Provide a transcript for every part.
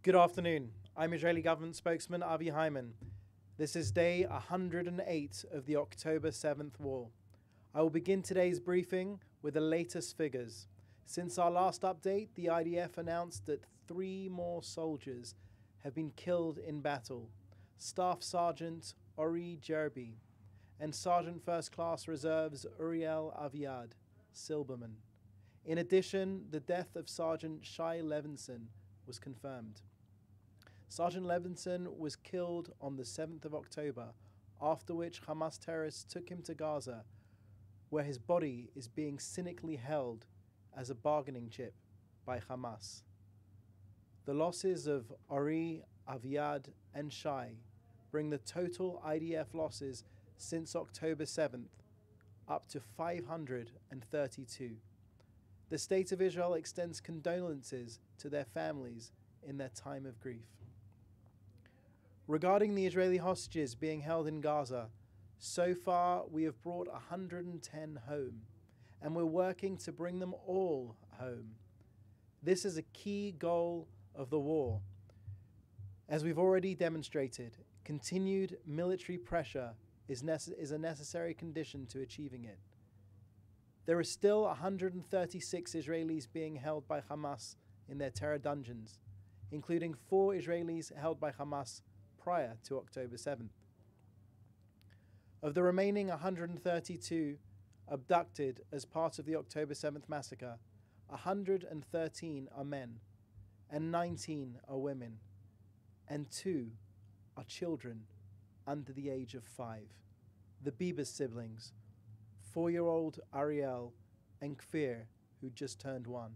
Good afternoon. I'm Israeli government spokesman Avi Hyman. This is day 108 of the October 7th war. I will begin today's briefing with the latest figures. Since our last update, the IDF announced that 3 more soldiers have been killed in battle. Staff Sergeant Ori Jerby and Sergeant First Class Reserves Uriel Aviad, Silberman. In addition, the death of Sergeant Shai Levinson was confirmed. Sergeant Levinson was killed on the 7th of October, after which Hamas terrorists took him to Gaza, where his body is being cynically held as a bargaining chip by Hamas. The losses of Ori, Aviad, and Shai bring the total IDF losses since October 7th up to 532. The State of Israel extends condolences to their families in their time of grief. Regarding the Israeli hostages being held in Gaza, so far we have brought 110 home, and we're working to bring them all home. This is a key goal of the war. As we've already demonstrated, continued military pressure is a necessary condition to achieving it. There are still 136 Israelis being held by Hamas in their terror dungeons, including 4 Israelis held by Hamas prior to October 7th. Of the remaining 132 abducted as part of the October 7th massacre, 113 are men, and 19 are women, and 2 are children under the age of 5. The Bibas siblings, 4-year-old Ariel and Kfir, who just turned 1.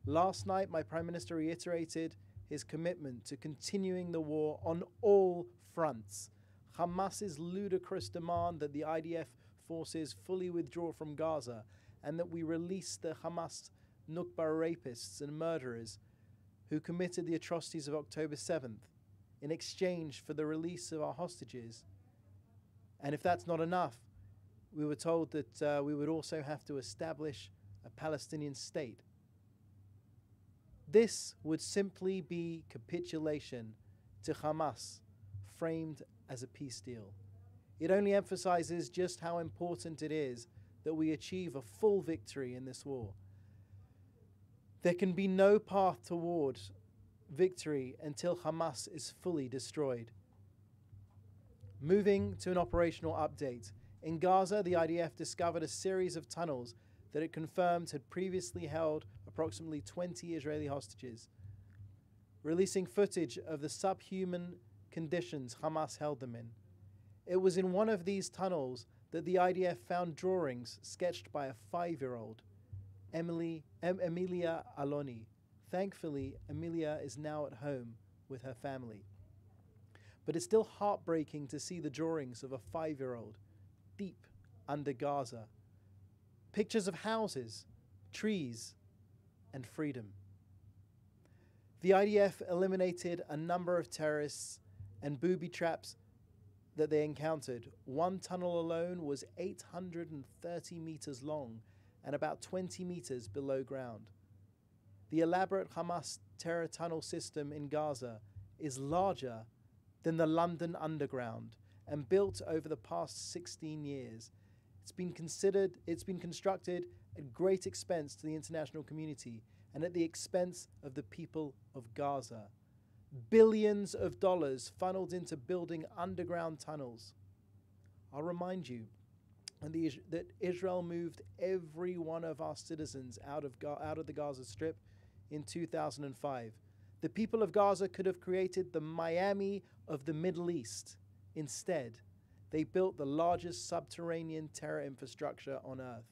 Last night, my Prime Minister reiterated his commitment to continuing the war on all fronts. Hamas's ludicrous demand that the IDF forces fully withdraw from Gaza and that we release the Hamas Nukba rapists and murderers who committed the atrocities of October 7th in exchange for the release of our hostages. And if that's not enough, we were told that we would also have to establish a Palestinian state. This would simply be capitulation to Hamas, framed as a peace deal. It only emphasizes just how important it is that we achieve a full victory in this war. There can be no path towards victory until Hamas is fully destroyed. Moving to an operational update. In Gaza, the IDF discovered a series of tunnels that it confirmed had previously held approximately 20 Israeli hostages, releasing footage of the subhuman conditions Hamas held them in. It was in one of these tunnels that the IDF found drawings sketched by a 5-year-old, Emilia Aloni. Thankfully, Emilia is now at home with her family. But it's still heartbreaking to see the drawings of a 5-year-old deep under Gaza. Pictures of houses, trees, and freedom. The IDF eliminated a number of terrorists and booby traps that they encountered. One tunnel alone was 830 meters long and about 20 meters below ground. The elaborate Hamas terror tunnel system in Gaza is larger than the London Underground and built over the past 16 years. It's been constructed at great expense to the international community and at the expense of the people of Gaza. Billions of dollars funneled into building underground tunnels. I'll remind you that Israel moved every one of our citizens out of the Gaza Strip in 2005. The people of Gaza could have created the Miami of the Middle East. Instead, they built the largest subterranean terror infrastructure on earth,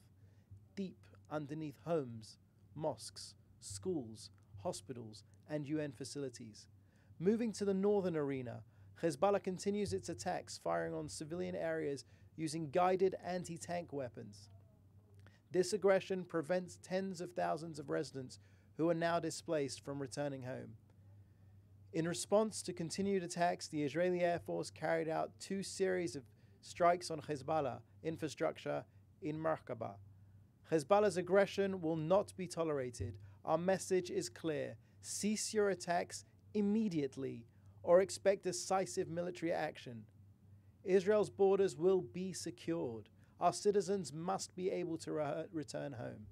deep underneath homes, mosques, schools, hospitals, and UN facilities. Moving to the northern arena, Hezbollah continues its attacks, firing on civilian areas using guided anti-tank weapons. This aggression prevents tens of thousands of residents who are now displaced from returning home. In response to continued attacks, the Israeli Air Force carried out 2 series of strikes on Hezbollah infrastructure in Merkaba. Hezbollah's aggression will not be tolerated. Our message is clear. Cease your attacks immediately or expect decisive military action. Israel's borders will be secured. Our citizens must be able to return home.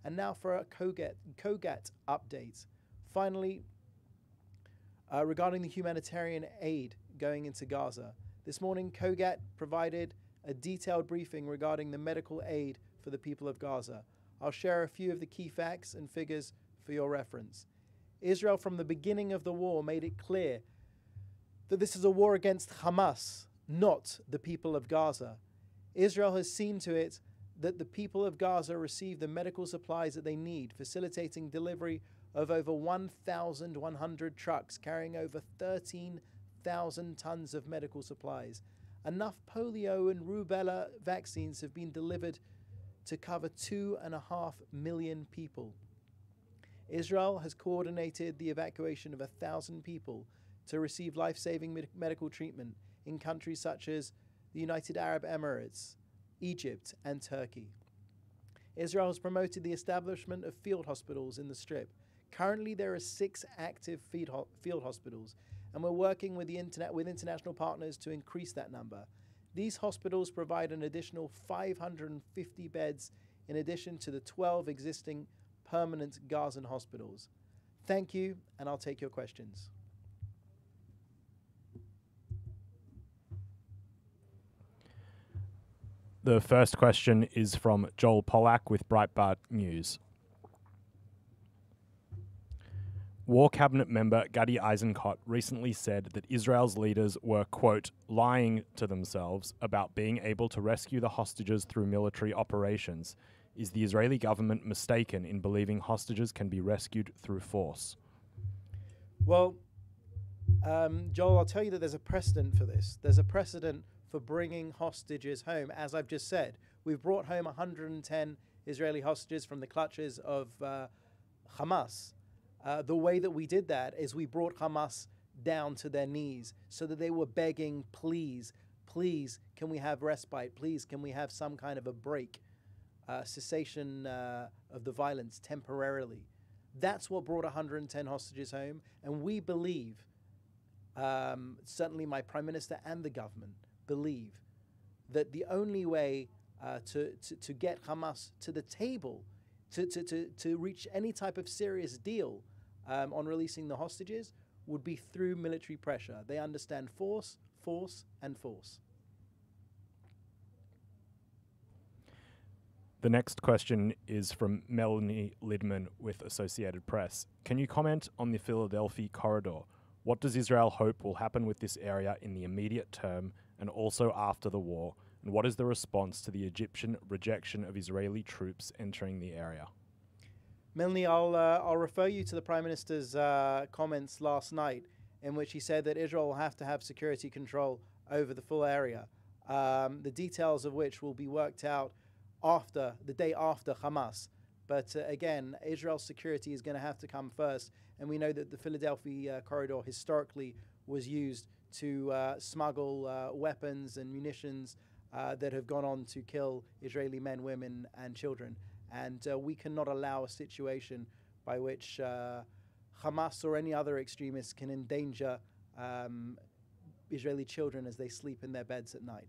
And now for a COGAT update. Finally, regarding the humanitarian aid going into Gaza. This morning, COGAT provided a detailed briefing regarding the medical aid for the people of Gaza. I'll share a few of the key facts and figures for your reference. Israel, from the beginning of the war, made it clear that this is a war against Hamas, not the people of Gaza. Israel has seen to it that the people of Gaza receive the medical supplies that they need, facilitating delivery of over 1,100 trucks carrying over 13,000 tons of medical supplies. Enough polio and rubella vaccines have been delivered to cover 2.5 million people. Israel has coordinated the evacuation of 1,000 people to receive life-saving medical treatment in countries such as the United Arab Emirates, Egypt, and Turkey. Israel has promoted the establishment of field hospitals in the Strip. Currently, there are 6 active field hospitals, and we're working with international partners to increase that number. These hospitals provide an additional 550 beds in addition to the 12 existing permanent Gazan hospitals. Thank you, and I'll take your questions. The first question is from Joel Pollack with Breitbart News. War Cabinet member Gadi Eisenkot recently said that Israel's leaders were, quote, lying to themselves about being able to rescue the hostages through military operations. Is the Israeli government mistaken in believing hostages can be rescued through force? Well, Joel, I'll tell you that there's a precedent for this. There's a precedent for bringing hostages home. As I've just said, we've brought home 110 Israeli hostages from the clutches of Hamas. The way that we did that is we brought Hamas down to their knees so that they were begging, please, please, can we have respite? Please, can we have some kind of a break, cessation of the violence temporarily? That's what brought 110 hostages home. And we believe, certainly my Prime Minister and the government believe, that the only way to get Hamas to the table, to reach any type of serious deal on releasing the hostages would be through military pressure. They understand force, force, and force. The next question is from Melanie Lidman with Associated Press. Can you comment on the Philadelphia corridor? What does Israel hope will happen with this area in the immediate term and also after the war? And what is the response to the Egyptian rejection of Israeli troops entering the area? Melanie, I'll refer you to the Prime Minister's comments last night, in which he said that Israel will have to have security control over the full area, the details of which will be worked out after the day after Hamas. But again, Israel's security is going to have to come first, and we know that the Philadelphia corridor historically was used to smuggle weapons and munitions that have gone on to kill Israeli men, women, and children. And we cannot allow a situation by which Hamas or any other extremists can endanger Israeli children as they sleep in their beds at night.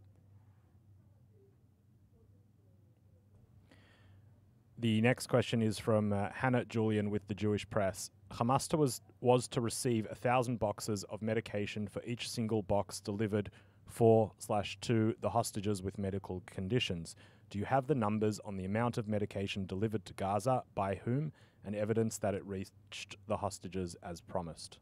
The next question is from Hannah Julian with the Jewish Press. Hamas was to receive 1,000 boxes of medication for each single box delivered to the hostages with medical conditions. Do you have the numbers on the amount of medication delivered to Gaza, by whom, and evidence that it reached the hostages as promised?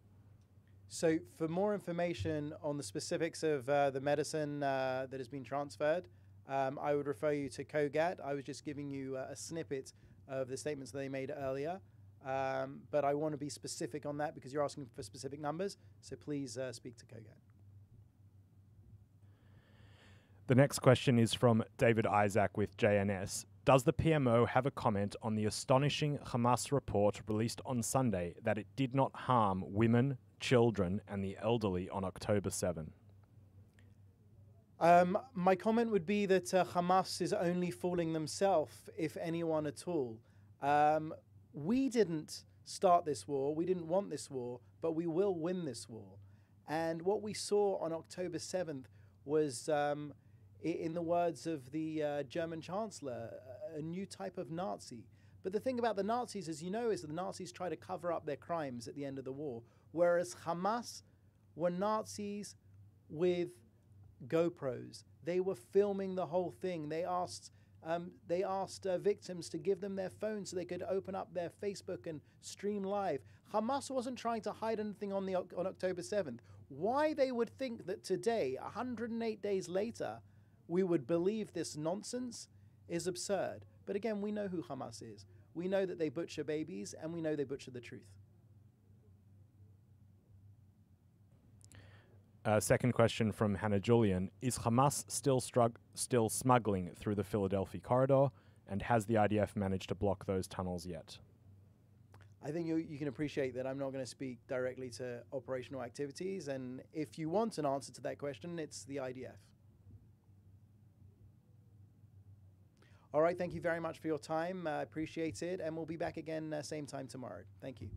So for more information on the specifics of the medicine that has been transferred, I would refer you to COGAT. I was just giving you a snippet of the statements that they made earlier. But I want to be specific on that because you're asking for specific numbers. So please speak to COGAT. The next question is from David Isaac with JNS. Does the PMO have a comment on the astonishing Hamas report released on Sunday that it did not harm women, children, and the elderly on October 7? My comment would be that Hamas is only fooling themselves, if anyone at all. We didn't start this war. We didn't want this war, but we will win this war. And what we saw on October 7th was, in the words of the German Chancellor, a new type of Nazi. But the thing about the Nazis, as you know, is that the Nazis try to cover up their crimes at the end of the war, whereas Hamas were Nazis with GoPros. They were filming the whole thing. They asked victims to give them their phones so they could open up their Facebook and stream live. Hamas wasn't trying to hide anything on October 7th. Why they would think that today, 108 days later, we would believe this nonsense is absurd. But again, we know who Hamas is. We know that they butcher babies, and we know they butcher the truth. Second question from Hannah Julian. Is Hamas still smuggling through the Philadelphia corridor, and has the IDF managed to block those tunnels yet? I think you can appreciate that I'm not going to speak directly to operational activities, and if you want an answer to that question, it's the IDF. All right, thank you very much for your time. I appreciate it, and we'll be back again same time tomorrow. Thank you.